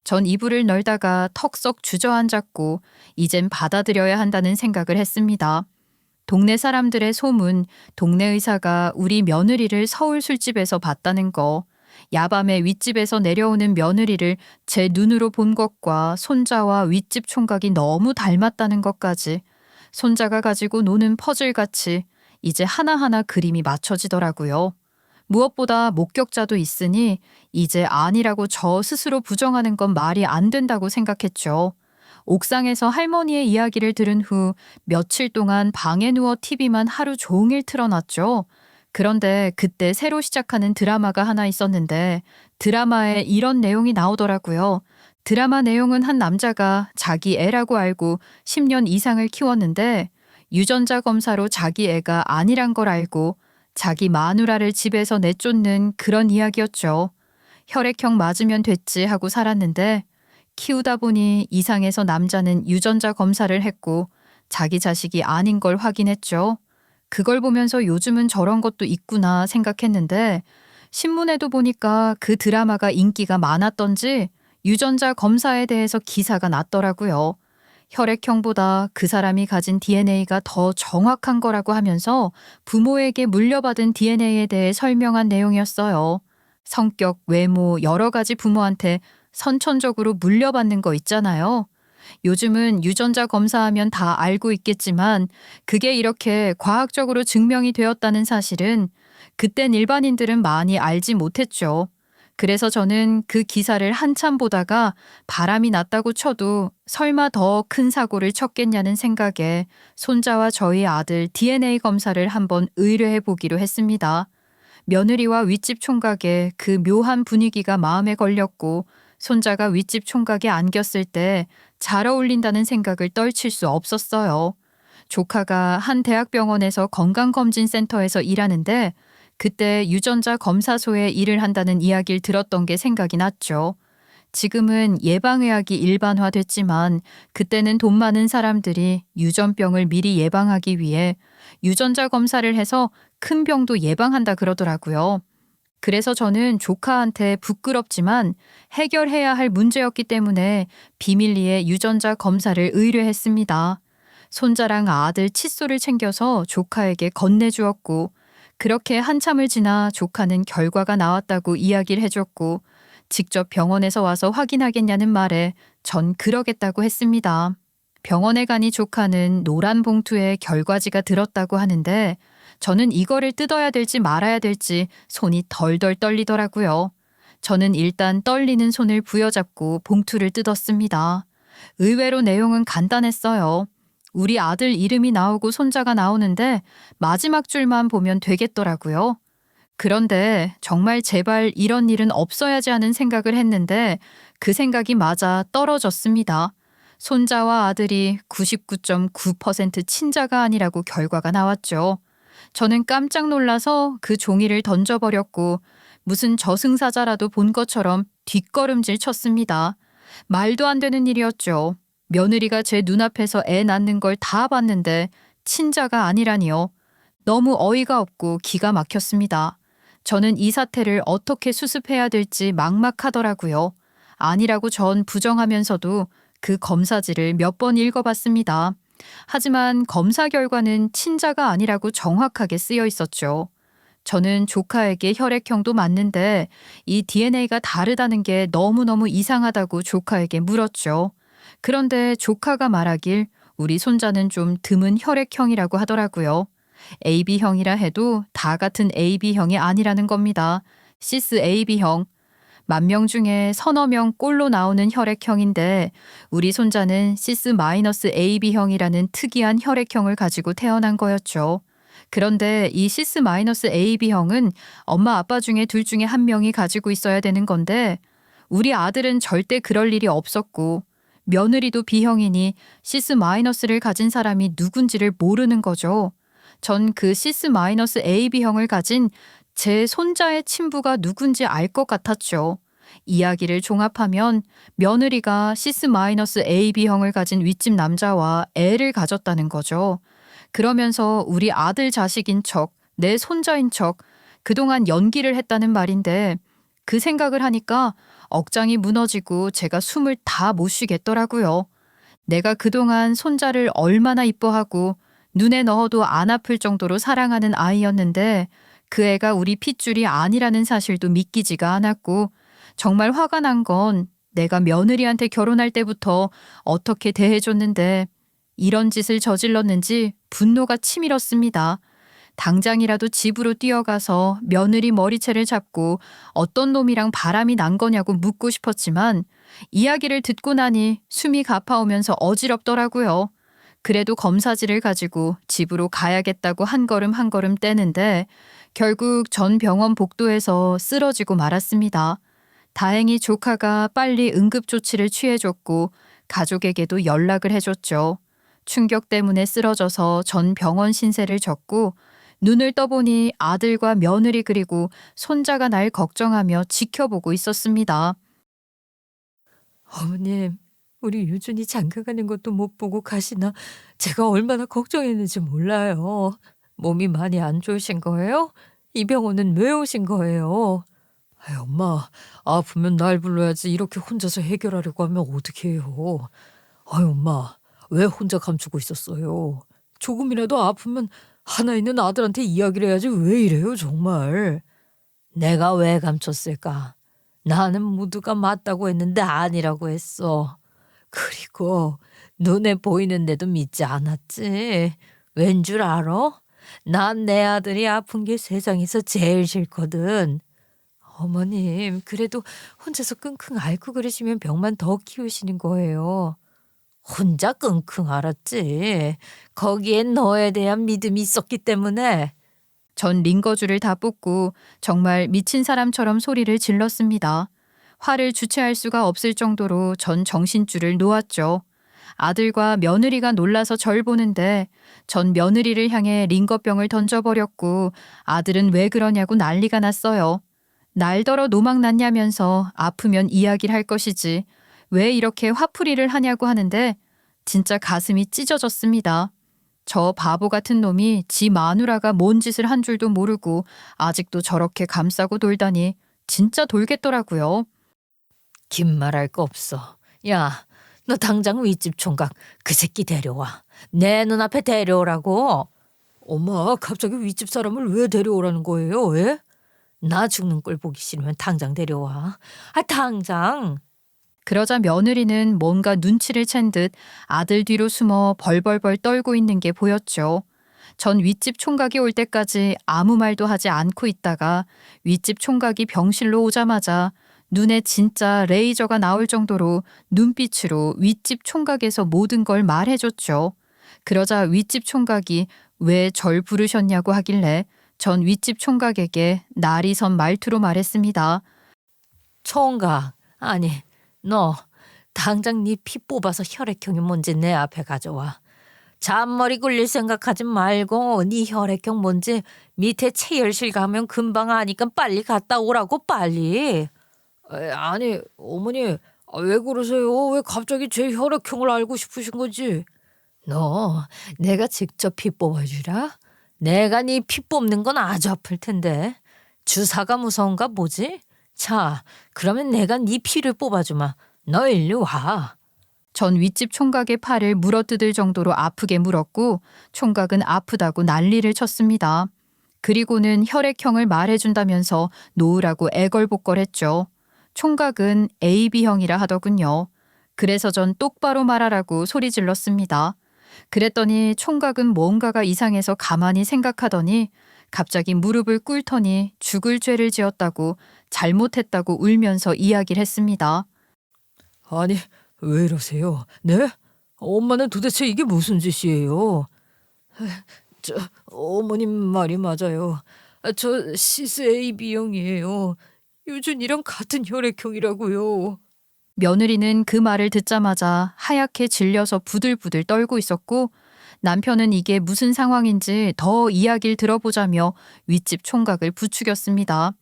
전 이불을 널다가 턱썩 주저앉았고 이젠 받아들여야 한다는 생각을 했습니다. 동네 사람들의 소문, 동네 의사가 우리 며느리를 서울 술집에서 봤다는 거, 야밤에 윗집에서 내려오는 며느리를 제 눈으로 본 것과 손자와 윗집 총각이 너무 닮았다는 것까지 손자가 가지고 노는 퍼즐같이 이제 하나하나 그림이 맞춰지더라고요. 무엇보다 목격자도 있으니 이제 아니라고 저 스스로 부정하는 건 말이 안 된다고 생각했죠. 옥상에서 할머니의 이야기를 들은 후 며칠 동안 방에 누워 TV만 하루 종일 틀어놨죠. 그런데 그때 새로 시작하는 드라마가 하나 있었는데 드라마에 이런 내용이 나오더라고요. 드라마 내용은 한 남자가 자기 애라고 알고 10년 이상을 키웠는데 유전자 검사로 자기 애가 아니란 걸 알고 자기 마누라를 집에서 내쫓는 그런 이야기였죠. 혈액형 맞으면 됐지 하고 살았는데 키우다 보니 이상해서 남자는 유전자 검사를 했고 자기 자식이 아닌 걸 확인했죠. 그걸 보면서 요즘은 저런 것도 있구나 생각했는데 신문에도 보니까 그 드라마가 인기가 많았던지 유전자 검사에 대해서 기사가 났더라고요. 혈액형보다 그 사람이 가진 DNA가 더 정확한 거라고 하면서 부모에게 물려받은 DNA에 대해 설명한 내용이었어요. 성격, 외모, 여러 가지 부모한테 선천적으로 물려받는 거 있잖아요. 요즘은 유전자 검사하면 다 알고 있겠지만 그게 이렇게 과학적으로 증명이 되었다는 사실은 그땐 일반인들은 많이 알지 못했죠. 그래서 저는 그 기사를 한참 보다가 바람이 났다고 쳐도 설마 더 큰 사고를 쳤겠냐는 생각에 손자와 저희 아들 DNA 검사를 한번 의뢰해 보기로 했습니다. 며느리와 윗집 총각의 그 묘한 분위기가 마음에 걸렸고 손자가 윗집 총각에 안겼을 때 잘 어울린다는 생각을 떨칠 수 없었어요. 조카가 한 대학병원에서 건강검진센터에서 일하는데 그때 유전자 검사소에 일을 한다는 이야기를 들었던 게 생각이 났죠. 지금은 예방의학이 일반화됐지만 그때는 돈 많은 사람들이 유전병을 미리 예방하기 위해 유전자 검사를 해서 큰 병도 예방한다 그러더라고요. 그래서 저는 조카한테 부끄럽지만 해결해야 할 문제였기 때문에 비밀리에 유전자 검사를 의뢰했습니다. 손자랑 아들 칫솔을 챙겨서 조카에게 건네주었고 그렇게 한참을 지나 조카는 결과가 나왔다고 이야기를 해줬고 직접 병원에서 와서 확인하겠냐는 말에 전 그러겠다고 했습니다. 병원에 가니 조카는 노란 봉투에 결과지가 들었다고 하는데 저는 이거를 뜯어야 될지 말아야 될지 손이 덜덜 떨리더라고요. 저는 일단 떨리는 손을 부여잡고 봉투를 뜯었습니다. 의외로 내용은 간단했어요. 우리 아들 이름이 나오고 손자가 나오는데 마지막 줄만 보면 되겠더라고요. 그런데 정말 제발 이런 일은 없어야지 하는 생각을 했는데 그 생각이 맞아 떨어졌습니다. 손자와 아들이 99.9% 친자가 아니라고 결과가 나왔죠. 저는 깜짝 놀라서 그 종이를 던져버렸고 무슨 저승사자라도 본 것처럼 뒷걸음질 쳤습니다. 말도 안 되는 일이었죠. 며느리가 제 눈앞에서 애 낳는 걸 다 봤는데 친자가 아니라니요. 너무 어이가 없고 기가 막혔습니다. 저는 이 사태를 어떻게 수습해야 될지 막막하더라고요. 아니라고 전 부정하면서도 그 검사지를 몇 번 읽어봤습니다. 하지만 검사 결과는 친자가 아니라고 정확하게 쓰여 있었죠. 저는 조카에게 혈액형도 맞는데 이 DNA가 다르다는 게 너무너무 이상하다고 조카에게 물었죠. 그런데 조카가 말하길 우리 손자는 좀 드문 혈액형이라고 하더라고요. AB형이라 해도 다 같은 AB형이 아니라는 겁니다. 시스 AB형. 10,000명 중에 서너 명 꼴로 나오는 혈액형인데 우리 손자는 시스-AB형이라는 특이한 혈액형을 가지고 태어난 거였죠. 그런데 이 시스-AB형은 엄마 아빠 중에 둘 중에 한 명이 가지고 있어야 되는 건데 우리 아들은 절대 그럴 일이 없었고 며느리도 B형이니 시스-를 가진 사람이 누군지를 모르는 거죠. 전 그 시스-AB형을 가진 제 손자의 친부가 누군지 알 것 같았죠. 이야기를 종합하면 며느리가 시스-AB형을 가진 윗집 남자와 애를 가졌다는 거죠. 그러면서 우리 아들 자식인 척, 내 손자인 척 그동안 연기를 했다는 말인데 그 생각을 하니까 억장이 무너지고 제가 숨을 다 못 쉬겠더라고요. 내가 그동안 손자를 얼마나 이뻐하고 눈에 넣어도 안 아플 정도로 사랑하는 아이였는데 그 애가 우리 핏줄이 아니라는 사실도 믿기지가 않았고 정말 화가 난 건 내가 며느리한테 결혼할 때부터 어떻게 대해줬는데 이런 짓을 저질렀는지 분노가 치밀었습니다. 당장이라도 집으로 뛰어가서 며느리 머리채를 잡고 어떤 놈이랑 바람이 난 거냐고 묻고 싶었지만 이야기를 듣고 나니 숨이 가파오면서 어지럽더라고요. 그래도 검사지를 가지고 집으로 가야겠다고 한 걸음 한 걸음 떼는데 결국 전 병원 복도에서 쓰러지고 말았습니다. 다행히 조카가 빨리 응급조치를 취해줬고 가족에게도 연락을 해줬죠. 충격 때문에 쓰러져서 전 병원 신세를 졌고 눈을 떠보니 아들과 며느리 그리고 손자가 날 걱정하며 지켜보고 있었습니다. 어머님, 우리 유준이 장가 가는 것도 못 보고 가시나 제가 얼마나 걱정했는지 몰라요. 몸이 많이 안 좋으신 거예요? 이 병원은 왜 오신 거예요? 아이, 엄마, 아프면 날 불러야지 이렇게 혼자서 해결하려고 하면 어떡해요. 아이, 엄마, 왜 혼자 감추고 있었어요? 조금이라도 아프면 하나 있는 아들한테 이야기를 해야지 왜 이래요, 정말. 내가 왜 감췄을까? 나는 모두가 맞다고 했는데 아니라고 했어. 그리고 눈에 보이는데도 믿지 않았지. 왠 줄 알아? 난 내 아들이 아픈 게 세상에서 제일 싫거든. 어머님, 그래도 혼자서 끙끙 앓고 그러시면 병만 더 키우시는 거예요. 혼자 끙끙 앓았지. 거기엔 너에 대한 믿음이 있었기 때문에. 전 링거줄을 다 뽑고 정말 미친 사람처럼 소리를 질렀습니다. 화를 주체할 수가 없을 정도로 전 정신줄을 놓았죠. 아들과 며느리가 놀라서 절 보는데 전 며느리를 향해 링거병을 던져버렸고 아들은 왜 그러냐고 난리가 났어요. 날더러 노망 났냐면서 아프면 이야기를 할 것이지 왜 이렇게 화풀이를 하냐고 하는데 진짜 가슴이 찢어졌습니다. 저 바보 같은 놈이 지 마누라가 뭔 짓을 한 줄도 모르고 아직도 저렇게 감싸고 돌다니 진짜 돌겠더라고요. 긴 말할 거 없어. 야, 너 당장 윗집 총각 그 새끼 데려와. 내 눈앞에 데려오라고. 엄마, 갑자기 윗집 사람을 왜 데려오라는 거예요? 왜? 나 죽는 꼴 보기 싫으면 당장 데려와. 아, 당장. 그러자 며느리는 뭔가 눈치를 챈 듯 아들 뒤로 숨어 벌벌벌 떨고 있는 게 보였죠. 전 윗집 총각이 올 때까지 아무 말도 하지 않고 있다가 윗집 총각이 병실로 오자마자 눈에 진짜 레이저가 나올 정도로 눈빛으로 윗집 총각에서 모든 걸 말해줬죠. 그러자 윗집 총각이 왜 절 부르셨냐고 하길래 전 윗집 총각에게 날이 선 말투로 말했습니다. 총각, 아니, 너 당장 네 피 뽑아서 혈액형이 뭔지 내 앞에 가져와. 잔머리 굴릴 생각하지 말고 네 혈액형 뭔지 밑에 체열실 가면 금방 아니까 빨리 갔다 오라고, 빨리. 아니, 어머니, 왜 그러세요? 왜 갑자기 제 혈액형을 알고 싶으신 거지? 너 내가 직접 피 뽑아주라? 내가 네 피 뽑는 건 아주 아플 텐데. 주사가 무서운가 보지? 자, 그러면 내가 네 피를 뽑아주마. 너 일리 와. 전 윗집 총각의 팔을 물어뜯을 정도로 아프게 물었고 총각은 아프다고 난리를 쳤습니다. 그리고는 혈액형을 말해준다면서 놓으라고 애걸복걸했죠. 총각은 AB형이라 하더군요. 그래서 전 똑바로 말하라고 소리 질렀습니다. 그랬더니 총각은 뭔가가 이상해서 가만히 생각하더니 갑자기 무릎을 꿇더니 죽을 죄를 지었다고 잘못했다고 울면서 이야기를 했습니다. 아니, 왜 이러세요? 네? 엄마는 도대체 이게 무슨 짓이에요? 저 어머님 말이 맞아요. 저 시스 AB형이에요. 유준이랑 같은 혈액형이라고요. 며느리는 그 말을 듣자마자 하얗게 질려서 부들부들 떨고 있었고 남편은 이게 무슨 상황인지 더 이야기를 들어보자며 윗집 총각을 부추겼습니다.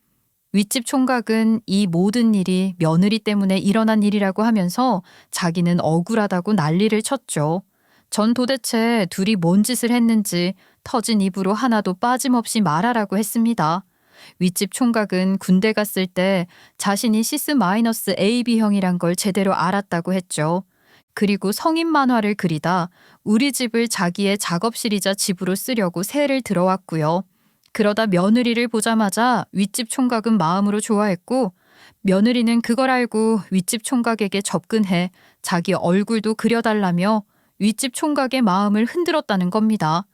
윗집 총각은 이 모든 일이 며느리 때문에 일어난 일이라고 하면서 자기는 억울하다고 난리를 쳤죠. 전 도대체 둘이 뭔 짓을 했는지 터진 입으로 하나도 빠짐없이 말하라고 했습니다. 윗집 총각은 군대 갔을 때 자신이 시스-AB형이란 걸 제대로 알았다고 했죠. 그리고 성인 만화를 그리다 우리 집을 자기의 작업실이자 집으로 쓰려고 새를 들어왔고요. 그러다 며느리를 보자마자 윗집 총각은 마음으로 좋아했고 며느리는 그걸 알고 윗집 총각에게 접근해 자기 얼굴도 그려달라며 윗집 총각의 마음을 흔들었다는 겁니다.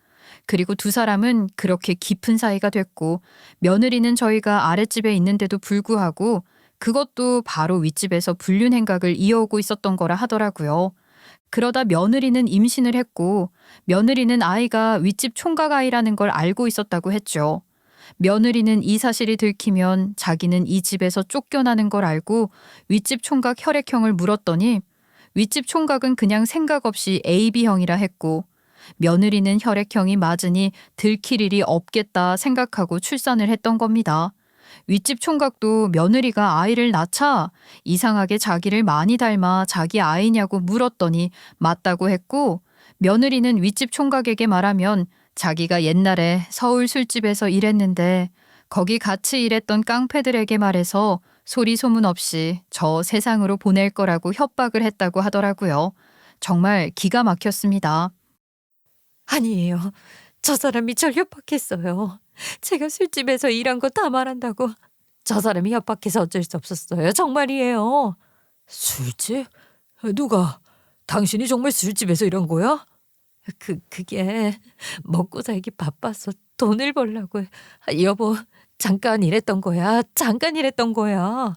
그리고 두 사람은 그렇게 깊은 사이가 됐고 며느리는 저희가 아랫집에 있는데도 불구하고 그것도 바로 윗집에서 불륜 행각을 이어오고 있었던 거라 하더라고요. 그러다 며느리는 임신을 했고 며느리는 아이가 윗집 총각 아이라는 걸 알고 있었다고 했죠. 며느리는 이 사실이 들키면 자기는 이 집에서 쫓겨나는 걸 알고 윗집 총각 혈액형을 물었더니 윗집 총각은 그냥 생각 없이 AB형이라 했고 며느리는 혈액형이 맞으니 들킬 일이 없겠다 생각하고 출산을 했던 겁니다. 윗집 총각도 며느리가 아이를 낳자 이상하게 자기를 많이 닮아 자기 아이냐고 물었더니 맞다고 했고 며느리는 윗집 총각에게 말하면 자기가 옛날에 서울 술집에서 일했는데 거기 같이 일했던 깡패들에게 말해서 소리 소문 없이 저 세상으로 보낼 거라고 협박을 했다고 하더라고요. 정말 기가 막혔습니다. 아니에요. 저 사람이 절 협박했어요. 제가 술집에서 일한 거 다 말한다고. 저 사람이 협박해서 어쩔 수 없었어요. 정말이에요. 술집? 누가? 당신이 정말 술집에서 일한 거야? 그게 먹고 살기 바빠서 돈을 벌려고. 여보, 잠깐 일했던 거야. 잠깐 일했던 거야.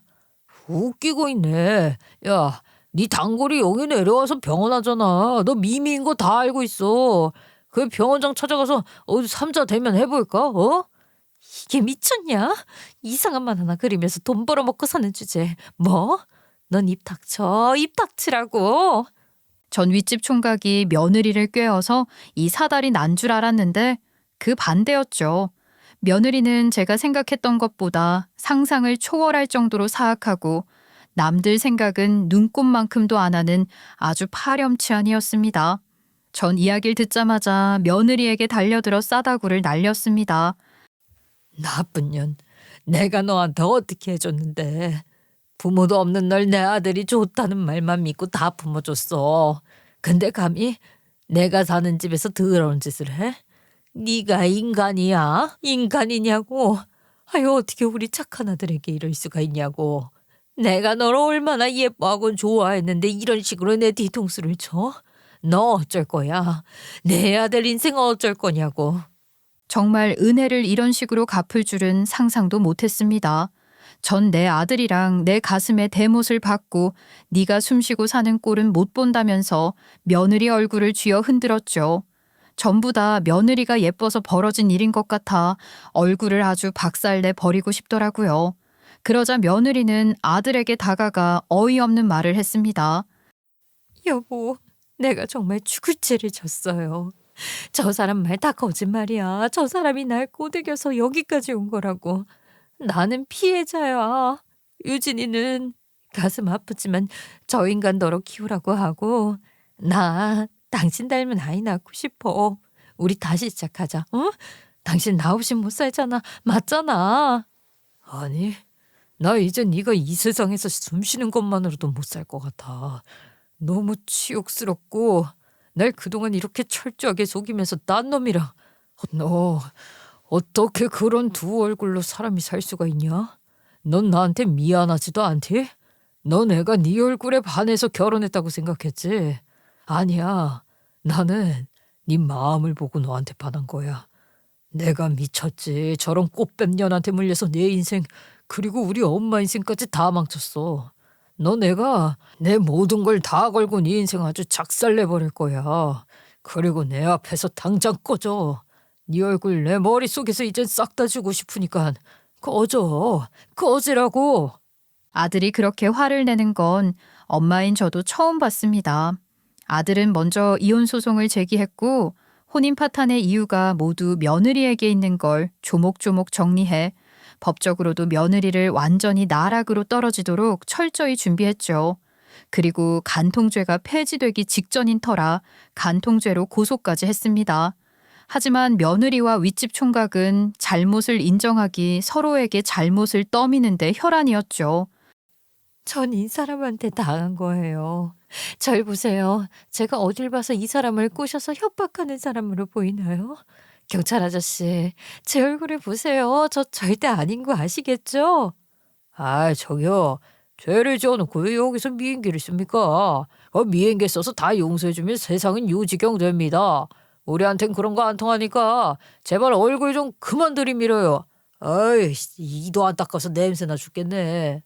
웃기고 있네. 야, 네 단골이 여기 내려와서 병원 하잖아. 너 미미인 거 다 알고 있어. 그 병원장 찾아가서 어디 삼자 대면 해볼까? 어? 이게 미쳤냐? 이상한 만 하나 그리면서 돈 벌어먹고 사는 주제. 뭐? 넌 입 닥쳐. 입 닥치라고. 전 윗집 총각이 며느리를 꿰어서 이 사달이 난 줄 알았는데 그 반대였죠. 며느리는 제가 생각했던 것보다 상상을 초월할 정도로 사악하고 남들 생각은 눈꼽만큼도 안 하는 아주 파렴치한이었습니다. 전 이야기를 듣자마자 며느리에게 달려들어 싸다구를 날렸습니다. 나쁜 년. 내가 너한테 어떻게 해줬는데. 부모도 없는 널 내 아들이 좋다는 말만 믿고 다 품어줬어. 근데 감히 내가 사는 집에서 더러운 짓을 해? 네가 인간이야? 인간이냐고. 아유, 어떻게 우리 착한 아들에게 이럴 수가 있냐고. 내가 너를 얼마나 예뻐하고 좋아했는데 이런 식으로 내 뒤통수를 쳐? 너 어쩔 거야? 내 아들 인생 어쩔 거냐고. 정말 은혜를 이런 식으로 갚을 줄은 상상도 못했습니다. 전 내 아들이랑 내 가슴에 대못을 받고 네가 숨쉬고 사는 꼴은 못 본다면서 며느리 얼굴을 쥐어 흔들었죠. 전부 다 며느리가 예뻐서 벌어진 일인 것 같아 얼굴을 아주 박살내 버리고 싶더라고요. 그러자 며느리는 아들에게 다가가 어이없는 말을 했습니다. 여보, 내가 정말 죽을 죄를 졌어요. 저 사람 말 다 거짓말이야. 저 사람이 날 꼬드겨서 여기까지 온 거라고. 나는 피해자야. 유진이는 가슴 아프지만 저 인간 너로 키우라고 하고 나 당신 닮은 아이 낳고 싶어. 우리 다시 시작하자. 어? 당신 나 없이 못 살잖아. 맞잖아. 아니, 나 이제 네가 이 세상에서 숨 쉬는 것만으로도 못 살 것 같아. 너무 치욕스럽고 날 그동안 이렇게 철저하게 속이면서 딴 놈이랑 너 어떻게 그런 두 얼굴로 사람이 살 수가 있냐? 넌 나한테 미안하지도 않디? 너 내가 네 얼굴에 반해서 결혼했다고 생각했지? 아니야. 나는 네 마음을 보고 너한테 반한 거야. 내가 미쳤지. 저런 꽃뱀 년한테 물려서 내 인생 그리고 우리 엄마 인생까지 다 망쳤어. 너 내가 내 모든 걸 다 걸고 네 인생 아주 작살내버릴 거야. 그리고 내 앞에서 당장 꺼져. 네 얼굴 내 머릿속에서 이젠 싹 다 주고 싶으니까 꺼져. 꺼지라고. 아들이 그렇게 화를 내는 건 엄마인 저도 처음 봤습니다. 아들은 먼저 이혼 소송을 제기했고 혼인 파탄의 이유가 모두 며느리에게 있는 걸 조목조목 정리해 법적으로도 며느리를 완전히 나락으로 떨어지도록 철저히 준비했죠. 그리고 간통죄가 폐지되기 직전인 터라 간통죄로 고소까지 했습니다. 하지만 며느리와 윗집 총각은 잘못을 인정하기 서로에게 잘못을 떠미는데 혈안이었죠. 전 이 사람한테 당한 거예요. 절 보세요. 제가 어딜 봐서 이 사람을 꼬셔서 협박하는 사람으로 보이나요? 경찰 아저씨, 제 얼굴을 보세요. 저 절대 아닌 거 아시겠죠? 아, 저기요. 죄를 지어놓고 왜 여기서 미행기를 씁니까? 미행기 써서 다 용서해주면 세상은 유지경 됩니다. 우리한텐 그런 거 안 통하니까 제발 얼굴 좀 그만 들이밀어요. 아이, 이도 안 닦아서 냄새나 죽겠네.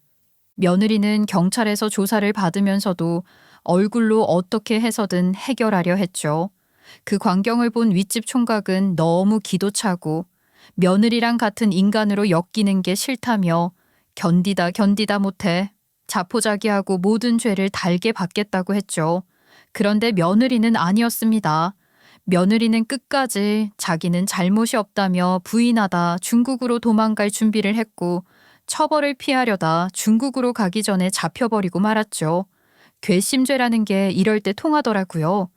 며느리는 경찰에서 조사를 받으면서도 얼굴로 어떻게 해서든 해결하려 했죠. 그 광경을 본 윗집 총각은 너무 기도차고 며느리랑 같은 인간으로 엮이는 게 싫다며 견디다 못해 자포자기하고 모든 죄를 달게 받겠다고 했죠. 그런데 며느리는 아니었습니다. 며느리는 끝까지 자기는 잘못이 없다며 부인하다 중국으로 도망갈 준비를 했고 처벌을 피하려다 중국으로 가기 전에 잡혀버리고 말았죠. 괘씸죄라는 게 이럴 때 통하더라고요.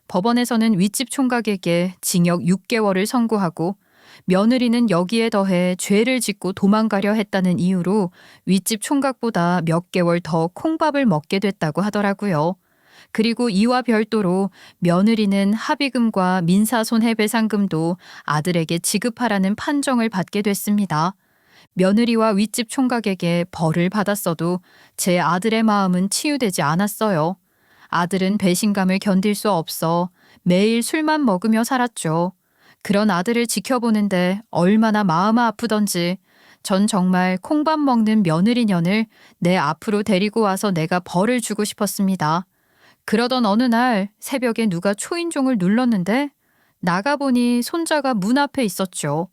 법원에서는 윗집 총각에게 징역 6개월을 선고하고 며느리는 여기에 더해 죄를 짓고 도망가려 했다는 이유로 윗집 총각보다 몇 개월 더 콩밥을 먹게 됐다고 하더라고요. 그리고 이와 별도로 며느리는 합의금과 민사손해배상금도 아들에게 지급하라는 판정을 받게 됐습니다. 며느리와 윗집 총각에게 벌을 받았어도 제 아들의 마음은 치유되지 않았어요. 아들은 배신감을 견딜 수 없어 매일 술만 먹으며 살았죠. 그런 아들을 지켜보는데 얼마나 마음 아프던지 전 정말 콩밥 먹는 며느리년을 내 앞으로 데리고 와서 내가 벌을 주고 싶었습니다. 그러던 어느 날 새벽에 누가 초인종을 눌렀는데 나가보니 손자가 문 앞에 있었죠.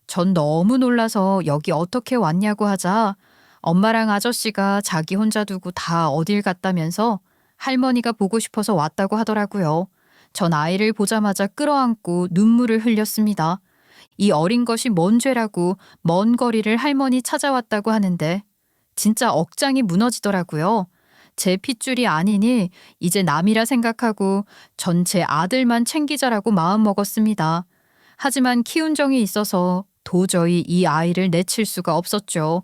전 너무 놀라서 여기 어떻게 왔냐고 하자 엄마랑 아저씨가 자기 혼자 두고 다 어딜 갔다면서 할머니가 보고 싶어서 왔다고 하더라고요. 전 아이를 보자마자 끌어안고 눈물을 흘렸습니다. 이 어린 것이 뭔 죄라고 먼 거리를 할머니 찾아왔다고 하는데 진짜 억장이 무너지더라고요. 제 핏줄이 아니니 이제 남이라 생각하고 전 제 아들만 챙기자라고 마음먹었습니다. 하지만 키운 정이 있어서 도저히 이 아이를 내칠 수가 없었죠.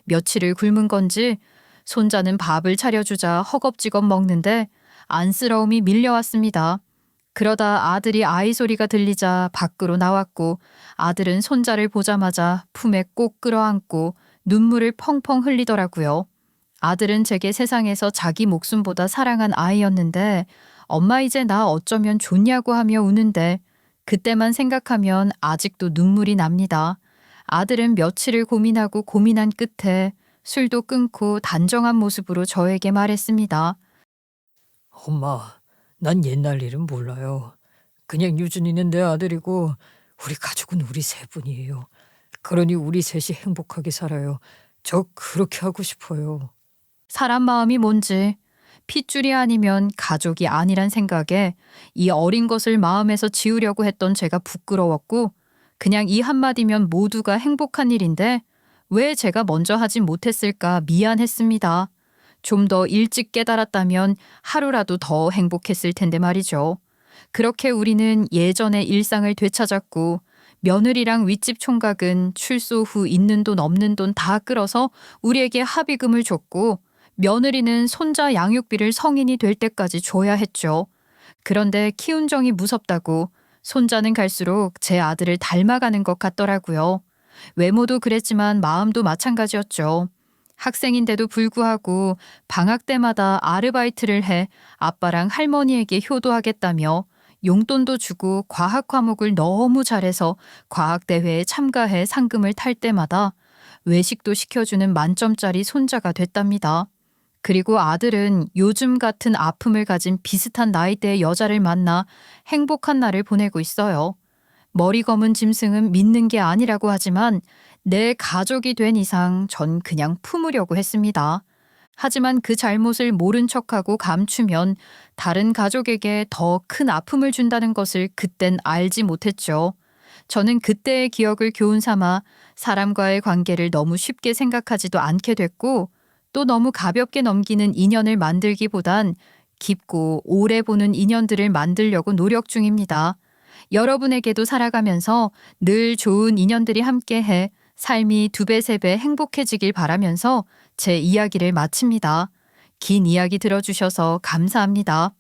며칠을 굶은 건지 손자는 밥을 차려주자 허겁지겁 먹는데 안쓰러움이 밀려왔습니다. 그러다 아들이 아이 소리가 들리자 밖으로 나왔고 아들은 손자를 보자마자 품에 꼭 끌어안고 눈물을 펑펑 흘리더라고요. 아들은 제게 세상에서 자기 목숨보다 사랑한 아이였는데 엄마 이제 나 어쩌면 좋냐고 하며 우는데 그때만 생각하면 아직도 눈물이 납니다. 아들은 며칠을 고민한 끝에 술도 끊고 단정한 모습으로 저에게 말했습니다. 엄마, 난 옛날 일은 몰라요. 그냥 유준이는 내 아들이고 우리 가족은 우리 세 분이에요. 그러니 우리 셋이 행복하게 살아요. 저 그렇게 하고 싶어요. 사람 마음이 뭔지 핏줄이 아니면 가족이 아니란 생각에 이 어린 것을 마음에서 지우려고 했던 제가 부끄러웠고 그냥 이 한마디면 모두가 행복한 일인데 왜 제가 먼저 하진 못했을까 미안했습니다. 좀 더 일찍 깨달았다면 하루라도 더 행복했을 텐데 말이죠. 그렇게 우리는 예전의 일상을 되찾았고 며느리랑 윗집 총각은 출소 후 있는 돈 없는 돈 다 끌어서 우리에게 합의금을 줬고 며느리는 손자 양육비를 성인이 될 때까지 줘야 했죠. 그런데 키운 정이 무섭다고 손자는 갈수록 제 아들을 닮아가는 것 같더라고요. 외모도 그랬지만 마음도 마찬가지였죠. 학생인데도 불구하고 방학 때마다 아르바이트를 해 아빠랑 할머니에게 효도하겠다며 용돈도 주고 과학 과목을 너무 잘해서 과학대회에 참가해 상금을 탈 때마다 외식도 시켜주는 만점짜리 손자가 됐답니다. 그리고 아들은 요즘 같은 아픔을 가진 비슷한 나이대의 여자를 만나 행복한 날을 보내고 있어요. 머리 검은 짐승은 믿는 게 아니라고 하지만 내 가족이 된 이상 전 그냥 품으려고 했습니다. 하지만 그 잘못을 모른 척하고 감추면 다른 가족에게 더 큰 아픔을 준다는 것을 그땐 알지 못했죠. 저는 그때의 기억을 교훈 삼아 사람과의 관계를 너무 쉽게 생각하지도 않게 됐고 또 너무 가볍게 넘기는 인연을 만들기보단 깊고 오래 보는 인연들을 만들려고 노력 중입니다. 여러분에게도 살아가면서 늘 좋은 인연들이 함께해 삶이 2배, 3배 행복해지길 바라면서 제 이야기를 마칩니다. 긴 이야기 들어주셔서 감사합니다.